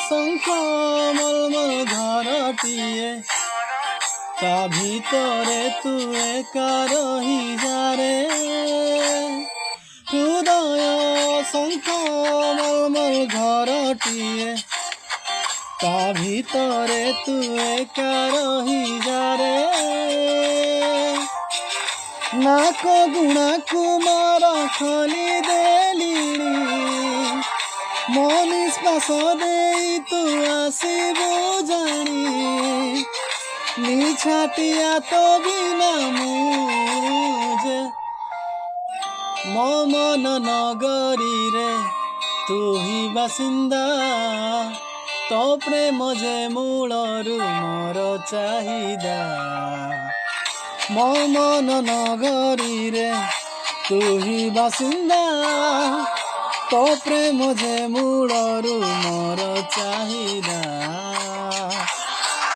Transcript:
শঙ্খ মলমল ঘরটিয়ে তা ভিতরে তু একা রহি যারে হৃদয় শঙ্খ মলমল ঘরটিয়ে তা ভিতরে তু একা রহি যারে নাক ଗୁଣା କୁମାର ଖୋଲି ଦେଲିଣି ମୋ ନିଶ୍ୱାସ ଦେଇ ତୁ ଆସିବୁ ଜାଣି ନିଛାଟିଆ ତୋ ବିନା ମୁଁ ଯେ ମୋ ମନ ନଗରୀରେ ତୁ ହିଁ ବାସିନ୍ଦା ତୋ ପ୍ରେମ ଯେ ମୂଳରୁ ମୋର ଚାହିଦା ମୋ ମନ ନଗରୀରେ ତୁ ହିଁ ବାସିନ୍ଦା ତୋ ପ୍ରେମ ଯେ ମୂଳରୁ ମୋର ଚାହିଦା।